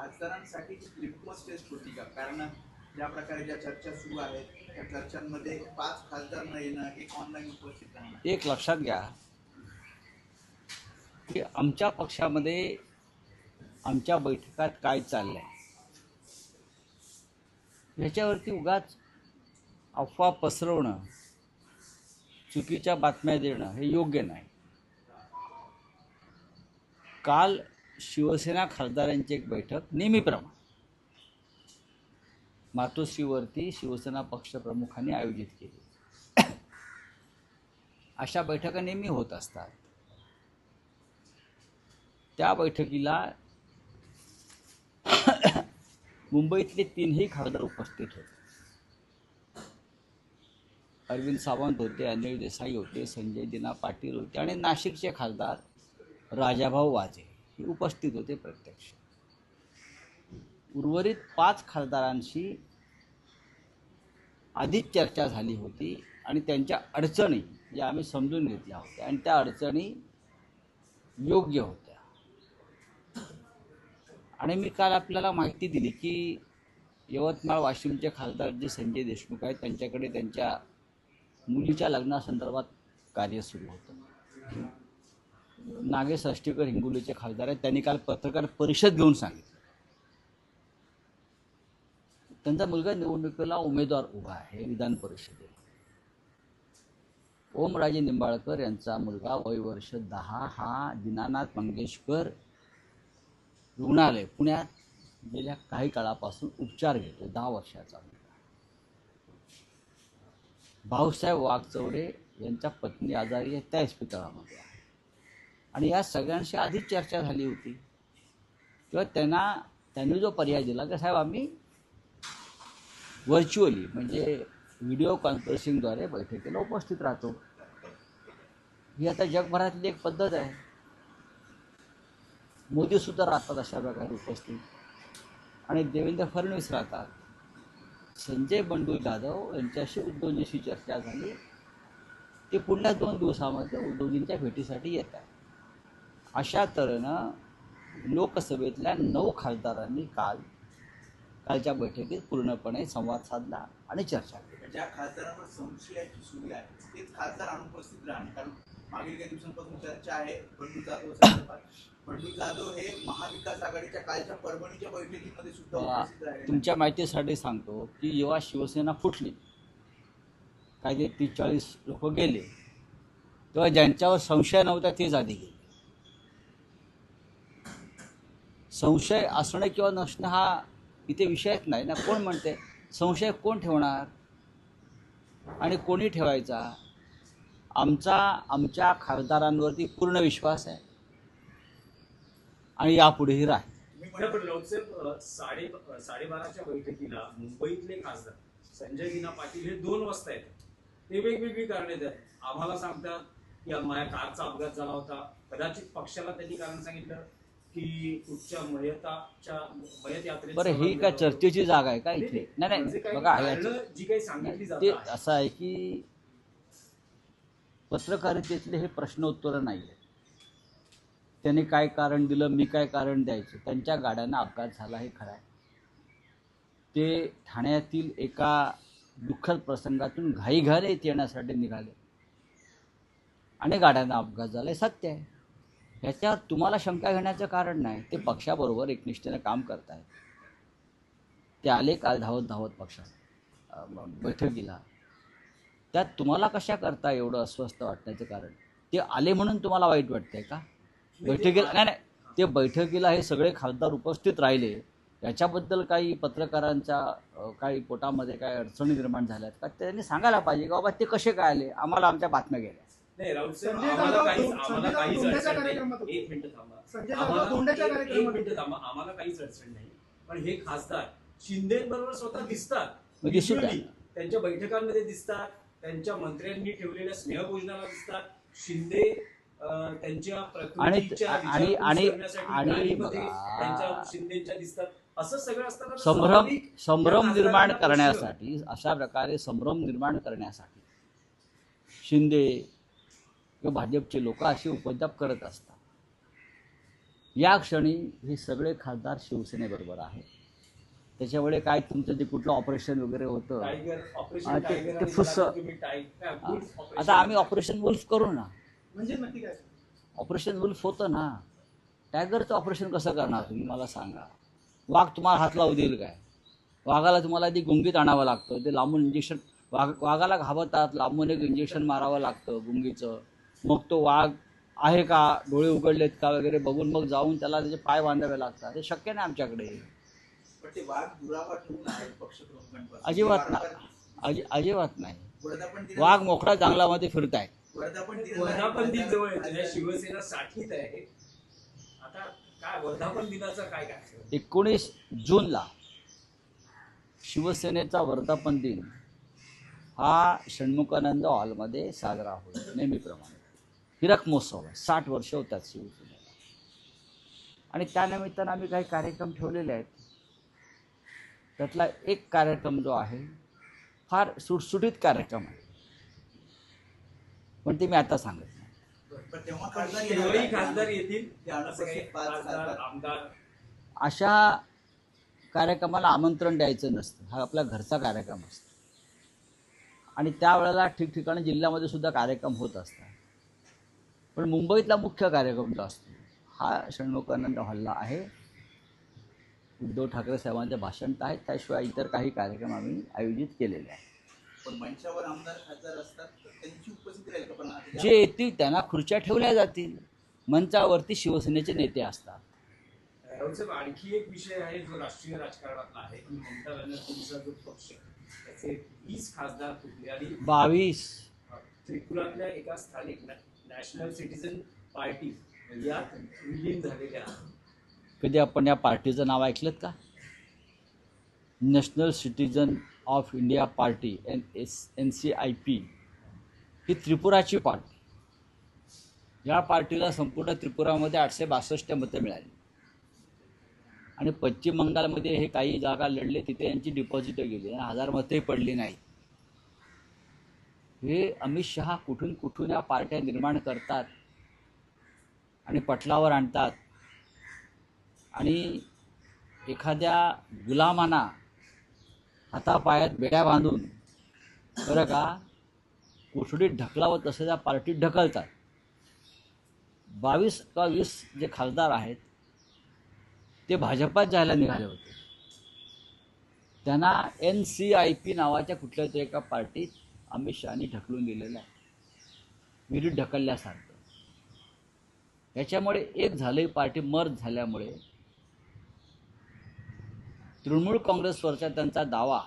खासदारांसाठी litmus taste होती का? कारण ज्या प्रकारे ज्या चर्चा सुरू आहेत त्या चर्चांमध्ये 5 खासदार न येणं, एक ऑनलाईन उपस्थित राहणं. एक लक्षात घ्या की आमच्या पक्षामध्ये आमच्या बैठकात काय चाललंय ह्याच्यावरती उगाच अफवा पसरवणं, चुकीच्या बातम्या देणं हे योग्य नाही. काल शिवसेना खासदारांची एक बैठक नेहमीप्रमाणे मातोश्रीवरती शिवसेना पक्षप्रमुखांनी आयोजित केली. अशा बैठका नेहमी होत असतात. त्या बैठकीला मुंबईतले 3ही खासदार उपस्थित होते. अरविंद सावंत होते, अनिल देसाई होते, संजय दिना पाटील होते आणि नाशिकचे खासदार राजाभाऊ वाजे हे उपस्थित होते प्रत्यक्ष. उर्वरित 5 खासदारांशी आधीच चर्चा झाली होती आणि त्यांच्या अडचणी ज्या आम्ही समजून घेतल्या होत्या आणि त्या अडचणी योग्य होत्या. आणि मी काल आपल्याला माहिती दिली की यवतमाळ वाशिमचे खासदार जे संजय देशमुख आहेत त्यांच्याकडे त्यांच्या मुलीच्या लग्नासंदर्भात कार्य सुरू होतं. नागेश अष्टीकर हिंगोलीचे खासदार आहेत, त्यांनी काल पत्रकार परिषद घेऊन सांगितलं त्यांचा मुलगा निवडणुकीला उमेदवार उभा आहे विधान परिषदेत. ओमराजे निंबाळकर यांचा मुलगा वय वर्ष 10 हा दीनानाथ मंगेशकर रुग्णालय पुण्यात गेल्या काही काळापासून उपचार घेतो. 10 वर्षाचा मुलगा. भाऊसाहेब वाघचौरे यांच्या पत्नी आजारी आहे, त्या इस्पितळामध्ये आहे. आणि या सगळ्यांशी आधीच चर्चा झाली होती किंवा त्यांनी जो पर्याय दिला की साहेब आम्ही व्हर्च्युअली म्हणजे व्हिडिओ कॉन्फरन्सिंगद्वारे बैठकीला उपस्थित राहतो. ही आता जगभरातली एक पद्धत आहे. मोदीसुद्धा राहतात अशा प्रकारे उपस्थित आणि देवेंद्र फडणवीस राहतात. संजय बंडू जाधव यांच्याशी उद्धवजींशी चर्चा झाली. ते पुढल्या 2 दिवसामध्ये उद्धवजींच्या भेटीसाठी येत आहे. अशा तऱ्हेनं लोकसभेतल्या 9 खासदारांनी कालच्या बैठकीत पूर्णपणे संवाद साधला आणि चर्चा केली. ज्या खासदारांवर संशयाची सुरू आहे तेच खासदार अनुपस्थित राहणे. कारण मागील काही दिवसांपासून चर्चा आहे बंडू जाधव संदर्भात. बंडू जाधव हे महाविकास आघाडीच्या कालच्या परभणीच्या बैठकीमध्ये सुद्धा उपस्थित राहिले. तुमच्या माहितीसाठी सांगतो की जेव्हा शिवसेना फुटली काय ते 30-40 लोक गेले तेव्हा ज्यांच्यावर संशय नव्हता तेच आधी गेले. संशय असणं किंवा नसणं हा इथे विषयच नाही ना. कोण म्हणते संशय कोण ठेवणार आणि कोणी ठेवायचा? आमच्या खासदारांवरती पूर्ण विश्वास आहे आणि यापुढेही राहील. पण लोकसभा 12:30च्या बैठकीला मुंबईतले खासदार संजय दिना पाटील हे 2 वाजता येतात. ते वेगवेगळी कारणे देतात. आम्हाला सांगतात की माझ्या कारचा अपघात झाला होता. कदाचित पक्षाला त्यांनी कारण सांगितलं की कुठच्या मयत यात्रेत. बरं ही काय चर्चेची जागा आहे का इथे? नाही बघा जी काही सांगितली ते असं आहे की पत्रकारितेतले हे प्रश्नोत्तर नाही आहे. त्यांनी काय कारण दिलं, मी काय कारण द्यायचं. त्यांच्या गाड्यांना अपघात झाला हे खरं आहे. ते ठाण्यातील एका दुःखद प्रसंगातून घाईघाईत येण्यासाठी निघाले आणि गाड्यांना अपघात झाला हे सत्य आहे. ह्याच्यावर तुम्हाला शंका घेण्याचं कारण नाही. ते पक्षाबरोबर एकनिष्ठेने काम करत आहेत. ते आले काल धावत पक्षात बैठकीला. त्यात तुम्हाला कशा करता एवढं अस्वस्थ वाटण्याचं कारण? ते आले म्हणून तुम्हाला वाईट वाटतंय का? बैठकीला नाही ते बैठकीला हे सगळे खासदार उपस्थित राहिले याच्याबद्दल काही पत्रकारांच्या काही पोटामध्ये काही अडचणी निर्माण झाल्यात का? त्यांनी सांगायला पाहिजे की बाबा ते कसे काय आले, आम्हाला आमच्या बातम्या गेल्या. नाही राऊत साहेब आम्हाला काहीच अडचण नाही. एक मिनिट थांबा. आम्हाला काहीच अडचण नाही. पण हे खासदार शिंदेबरोबर स्वतः दिसतात. त्यांच्या बैठकांमध्ये दिसतात. त्यांच्या मंत्र्यांनी ठेवलेल्या स्नेहभोजनाला दिसतात. शिंदे त्यांच्या प्रकृतीच्या शिंदेच्या दिसतात. असं सगळं असताना संभ्रम निर्माण करण्यासाठी अशा प्रकारे संभ्रम निर्माण करण्यासाठी शिंदे किंवा भाजपचे लोक असे उपद्व्याप करत असतात. या क्षणी हे सगळे खासदार शिवसेनेबरोबर आहेत. त्याच्यामुळे काय तुमचं जे कुठलं ऑपरेशन वगैरे होतं टायगर हा, ऑपरेशन ते- टायगर ते आणि फुस- त्याला तुम्ही टायगर गुड ऑपरेशन आता आम्ही ऑपरेशन वुल्फ करू ना. म्हणजे नक्की काय ऑपरेशन वुल्फ होतं ना. टायगरचं ऑपरेशन कसं करणार तुम्ही मला सांगा. वाघ तुम्हाला हात लावू देईल काय? वाघाला तुम्हाला आधी गुंगीत आणावं लागतं, ते लांबून इंजेक्शन वाघाला घाबरतात, लांबून एक इंजेक्शन मारावं लागतं गुंगीचं. मग तो वाघ आहे का, डोळे उघडलेत का वगैरे बघून मग जाऊन त्याला त्याचे पाय बांधावे लागतात. हे शक्य नाही आमच्याकडे. पण ते वाद दुरावा ठेवून आहे पक्षप्रमुखांपासून अजिबात नाही. अजिबात नाही. वर्धापन वाघ मोकळा जंगलामध्ये फिरतायत. वर्धापन दिन जवळ येतोय, शिवसेना साठीत आहे. आता काय वर्धापन दिनाचं काय काय 19 जूनला शिवसेनेचा वर्धापन दिन हा षण्मुखानंद हॉलमध्ये साजरा होईल नेहमीप्रमाणे. हिरक महोत्सव आहे. 60 वर्ष होतात शिवसेनेला. आणि त्यानिमित्तानं आम्ही काही कार्यक्रम ठेवलेले आहेत. त्यातला एक कार्यक्रम जो आहे फार सुटसुटीत कार्यक्रम आहे, पण ते मी आता सांगत नाही. पण तेव्हा खासदार केवळही खासदार येतील ते अनुपस्थित पाच खासदार आमदार अशा कार्यक्रमाला आमंत्रण द्यायचं नसतं. हा आपला घरचा कार्यक्रम असतो. आणि त्यावेळेला ठिकठिकाणी जिल्ह्यामध्ये सुद्धा कार्यक्रम होत असतात. पण मुंबईतला मुख्य कार्यक्रम जो असतो हा षण्मुखानंद हॉलला आहे. उद्धव ठाकरे साहेबांचे भाषण आहेत. त्याशिवाय इतर काही कार्यक्रम आम्ही आयोजित केलेले आहेत. पण मंचावर आमदार खासदार असतात तर त्यांची उपस्थिती राहील का? पण आता जे येतील त्यांना खुर्च्या ठेवल्या जातील. मंचावरती शिवसेनेचे नेते असतात. राहुल साहेब, आणखी एक विषय आहे जो राष्ट्रीय राजकारणातला आहे की ममता बॅनर्जींचा जो पक्ष त्याचे 20 खासदार फुटले आणि 22 त्रिपुरातल्या एका स्थानिक नॅशनल सिटीजन पार्टी यात विलीन झालेल्या आहेत. कधी आपण या पार्टीचं नाव ऐकलं का? National citizen of India party NCIP ही त्रिपुराची पार्टी. या पार्टीला संपूर्ण त्रिपुरामध्ये 862 मतं मिळाली. आणि पश्चिम बंगालमध्ये हे काही जागा लढले, तिथे यांची डिपॉझिटं गेली आणि 1000 मतंही पडली नाही. हे अमित शहा कुठून कुठून या पार्ट्या निर्माण करतात आणि पटलावर आणतात. आणि एखाद्या गुलामांना हातापायात बेड्या बांधून बरं का कोठडीत ढकलावं तसं त्या पार्टीत ढकलतात. 22 का 20 जे खासदार आहेत ते भाजपात जायला निघाले होते. त्यांना NCIP नावाच्या कुठल्या तरी एका पार्टीत अमित शहानी ढकलून दिलेलं आहे. विरुद्ध ढकलल्यासारखं. याच्यामुळे एक झालं, पार्टी मर्ज झाल्यामुळे तृणमूल काँग्रेसवरचा त्यांचा दावा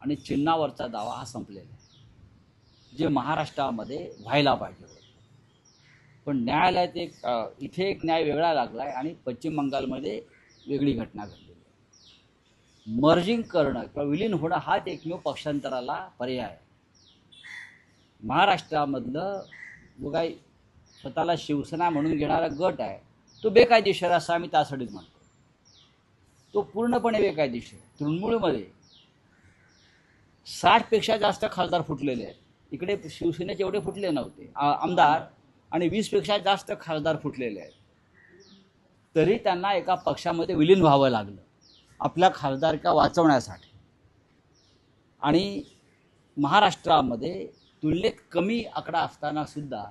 आणि चिन्हावरचा दावा हा संपलेला आहे, जे महाराष्ट्रामध्ये व्हायला पाहिजे होतं. पण न्यायालयात इथे एक न्याय वेगळा लागला आहे आणि पश्चिम बंगालमध्ये वेगळी घटना घडलेली आहे. मर्जिंग करणं किंवा विलीन होणं हाच एकमेव पक्षांतराला पर्याय आहे. महाराष्ट्रामधलं जो काही स्वतःला शिवसेना म्हणून घेणारा गट आहे तो बेकायदेशीर असं आम्ही त्यासाठीच म्हणतो. तो पूर्णपणे बेकायदेशीर. तृणमूलमध्ये 60 पेक्षा जास्त खासदार फुटलेले आहेत. इकडे शिवसेनेचे एवढे फुटले नव्हते आमदार, आणि 20 पेक्षा जास्त खासदार फुटलेले आहेत. तरी त्यांना एका पक्षामध्ये विलीन व्हावं लागलं आपल्या खासदारका वाचवण्यासाठी. आणि महाराष्ट्रामध्ये तुलनेत कमी आकडा असताना सुद्धा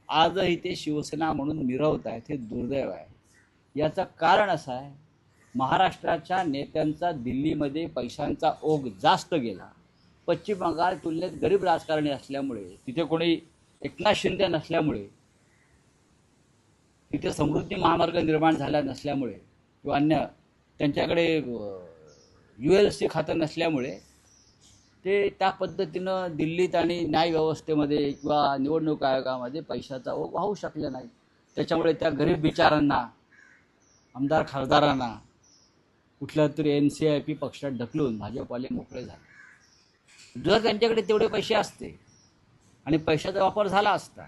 आजही ते शिवसेना म्हणून मिरवत आहेत. हे दुर्दैव आहे. याचं कारण असं आहे, महाराष्ट्राच्या नेत्यांचा दिल्लीमध्ये पैशांचा ओघ जास्त गेला. पश्चिम बंगाल तुलनेत गरीब राजकारणी असल्यामुळे, तिथे कोणी एकनाथ शिंदे नसल्यामुळे, तिथे समृद्धी महामार्ग निर्माण झाला नसल्यामुळे किंवा अन्य त्यांच्याकडे ULC खातं नसल्यामुळे ते त्या पद्धतीनं दिल्लीत आणि न्यायव्यवस्थेमध्ये किंवा निवडणूक आयोगामध्ये पैशाचा ओघ वाहू शकले नाही. त्याच्यामुळे त्या गरीब बिचारांना, आमदार खासदारांना कुठल्या तरी NCIP पक्षात ढकलून भाजपवाले मोकळे झाले. जर त्यांच्याकडे तेवढे पैसे असते आणि पैशाचा वापर झाला असता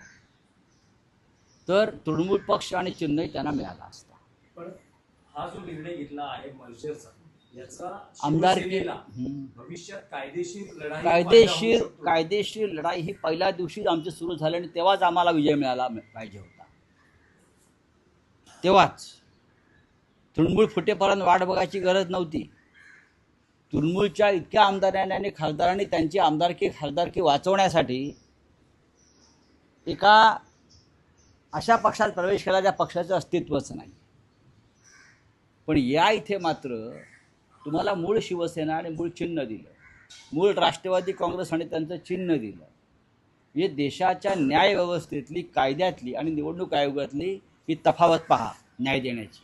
तर तृणमूल पक्ष आणि चिन्हही त्यांना मिळाला असता. पण हा जो निर्णय घेतला आहे मर्जरचा, याचा आमदारकी शिवसेनेला भविष्यात कायदेशीर लढाई ही पहिल्या दिवशीच आमची सुरू झाली आणि तेव्हाच आम्हाला विजय मिळाला पाहिजे होता. तेव्हाच तृणमूल फुटेपर्यंत वाट बघायची गरज नव्हती. तृणमूलच्या इतक्या आमदारांनी आणि खासदारांनी त्यांची खासदारकी वाचवण्यासाठी एका अशा पक्षात प्रवेश केला ज्या पक्षाचं अस्तित्वच नाही. पण या इथे मात्र तुम्हाला मूळ शिवसेना आणि मूळ चिन्ह दिलं, मूळ राष्ट्रवादी काँग्रेस आणि त्यांचं चिन्ह दिलं. हे देशाच्या न्यायव्यवस्थेतली, कायद्यातली आणि निवडणूक आयोगातली ही तफावत पहा न्याय देण्याची.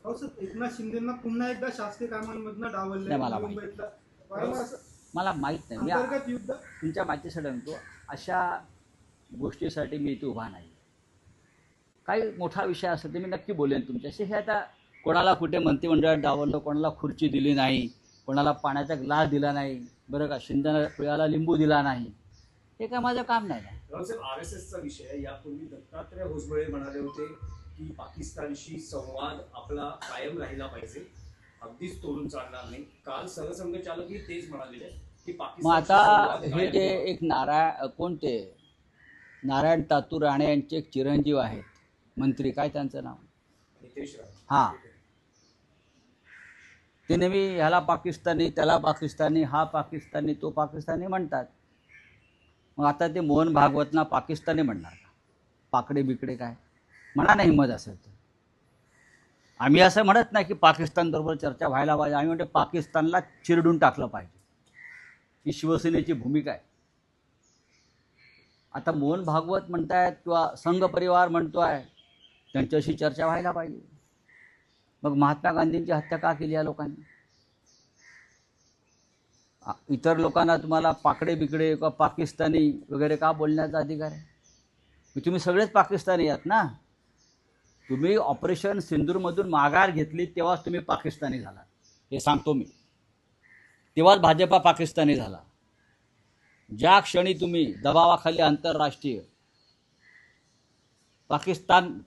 एकनाथ शिंदेंना पुन्हा एकदा शासकीय कामांमधनं डावलले. नाही, मला माहीत नाही. मी अंतर्गत युद्ध तुमच्या माहितीसाठी म्हणतो, अशा गोष्टीसाठी मी इथे उभा नाही. काही मोठा विषय असेल तर मी नक्की बोलेन तुमच्याशी. हे आता कोणाला कुठे मंत्रिमंडळात डावललं, कोणाला खुर्ची दिली नाही, कोणाला पाण्याचा ग्लास दिला नाही, बरं का, शिंदेला पिळाला लिंबू दिला नाही, हे काय माझं काम नाही ना. RSSचा विषय यापूर्वी दत्तात्रय भुजबळ म्हणाले होते की पाकिस्तानशी संवाद आपला कायम राहिला पाहिजे, अगदीच तोडून चालणार नाही. काल सरसंघचालकही तेच म्हणाले की मग आता हे जे एक कोणते नारायण तातू राणे यांचे एक चिरंजीव आहेत मंत्री, काय त्यांचं नाव, नितेश राणे, हां, ते नेहमी ह्याला पाकिस्तानी, त्याला पाकिस्तानी, हा पाकिस्तानी, तो पाकिस्तानी म्हणतात. मग आता ते मोहन भागवतना पाकिस्तानी म्हणणार का? पाकडे बिकडे काय म्हणा, नाही हिंमत असेल तर. आम्ही असं म्हणत नाही की पाकिस्तानबरोबर चर्चा व्हायला पाहिजे, आम्ही म्हणतो पाकिस्तानला चिरडून टाकलं पाहिजे, ही शिवसेनेची भूमिका आहे. आता मोहन भागवत म्हणतायत किंवा संघ परिवार म्हणतोय, त्यांच्याशी चर्चा व्हायला पाहिजे. मग महात्मा गांधींची हत्या का केली या लोकांनी? इतर लोकांना तुम्हाला पाकडे बिकडे किंवा पाकिस्तानी वगैरे का बोलण्याचा अधिकार आहे? तुम्ही सगळेच पाकिस्तानी आहात ना. तुम्ही ऑपरेशन सिंदूरमधून माघार घेतली तेव्हाच तुम्ही पाकिस्तानी झाला, हे सांगतो मी. तेव्हाच भाजपा पाकिस्तानी झाला. ज्या क्षणी तुम्ही दबावाखाली आंतरराष्ट्रीय पाकिस्तान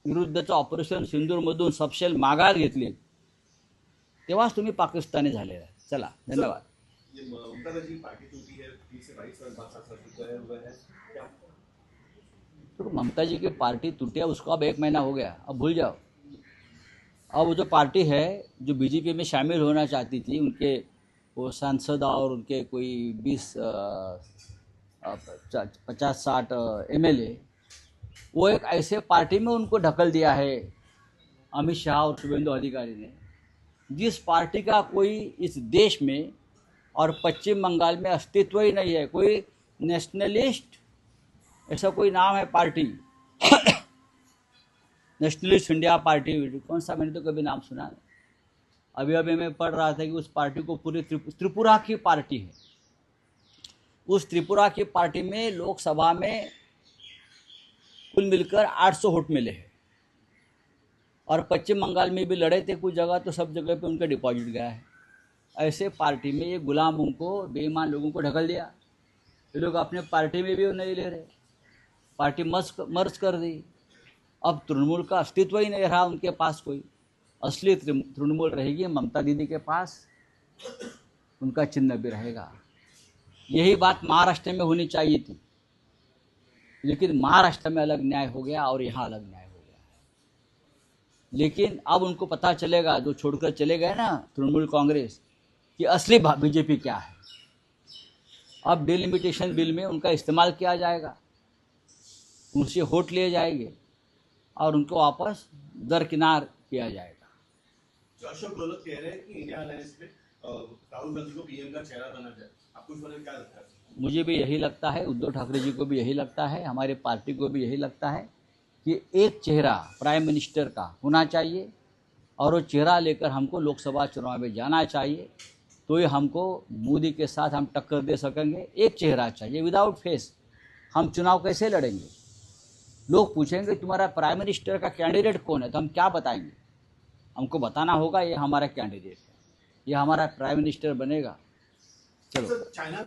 विरुद्धचं ऑपरेशन सिंदूरमधून सपशेल माघार घेतली तेव्हाच तुम्ही पाकिस्तानी झालेला आहे. चला, धन्यवाद. तो ममता जी की पार्टी टूटी है, उसको अब 1 महीना हो गया, अब भूल जाओ. अब वो जो पार्टी है जो बीजेपी में शामिल होना चाहती थी, उनके वो सांसद और उनके कोई 50-60 MLA, वो एक ऐसे पार्टी में उनको ढकल दिया है अमित शाह और शुभेंदु अधिकारी ने, जिस पार्टी का कोई इस देश में और पश्चिम बंगाल में अस्तित्व ही नहीं है. कोई नेशनलिस्ट ऐसा कोई नाम है पार्टी, नेशनलिस्ट इंडिया पार्टी, कौन सा, मैंने तो कभी नाम सुना नहीं. अभी मैं पढ़ रहा था कि उस पार्टी को पूरी त्रिपुरा की पार्टी है. उस त्रिपुरा की पार्टी में लोकसभा में कुल मिलकर 800 वोट मिले हैं, और पश्चिम बंगाल में भी लड़े थे कुछ जगह, तो सब जगह पे उनका डिपॉजिट गया है. ऐसे पार्टी में ये गुलामों को, बेईमान लोगों को ढकल दिया. ये लोग अपने पार्टी में भी नहीं ले रहे, पार्टी मर्ज कर दी. अब तृणमूल का अस्तित्व ही नहीं रहा उनके पास. कोई असली तृणमूल रहेगी ममता दीदी के पास, उनका चिन्ह भी रहेगा. यही बात महाराष्ट्र में होनी चाहिए थी, लेकिन महाराष्ट्र में अलग न्याय हो गया और यहाँ अलग न्याय हो गया. लेकिन अब उनको पता चलेगा, जो छोड़कर चले गए ना तृणमूल कांग्रेस, कि असली बीजेपी क्या है. अब डिलिमिटेशन बिल में उनका इस्तेमाल किया जाएगा, उनसे वोट लिए जाएंगे और उनको वापस दरकिनार किया जाएगा. जो अशोक गहलोत कह रहे हैं कि इंडिया अलायंस में राहुल गांधी को पीएम का चेहरा बना जाए, आपको इस बारे में क्या लगता है? मुझे भी यही लगता है, उद्धव ठाकरे जी को भी यही लगता है, हमारे पार्टी को भी यही लगता है कि एक चेहरा प्राइम मिनिस्टर का होना चाहिए, और वो चेहरा लेकर हमको लोकसभा चुनाव में जाना चाहिए. तो ही हमको मोदी के साथ हम टक्कर दे सकेंगे. एक चेहरा चाहिए, विदाउट फेस हम चुनाव कैसे लड़ेंगे? लोग पूछेंगे तुम्हारा प्राइम मिनिस्टर का कैंडिडेट कौन है, तो हम क्या बताएंगे? हमको बताना होगा ये हमारा कैंडिडेट है, ये हमारा प्राइम मिनिस्टर बनेगा. चलो. चाइना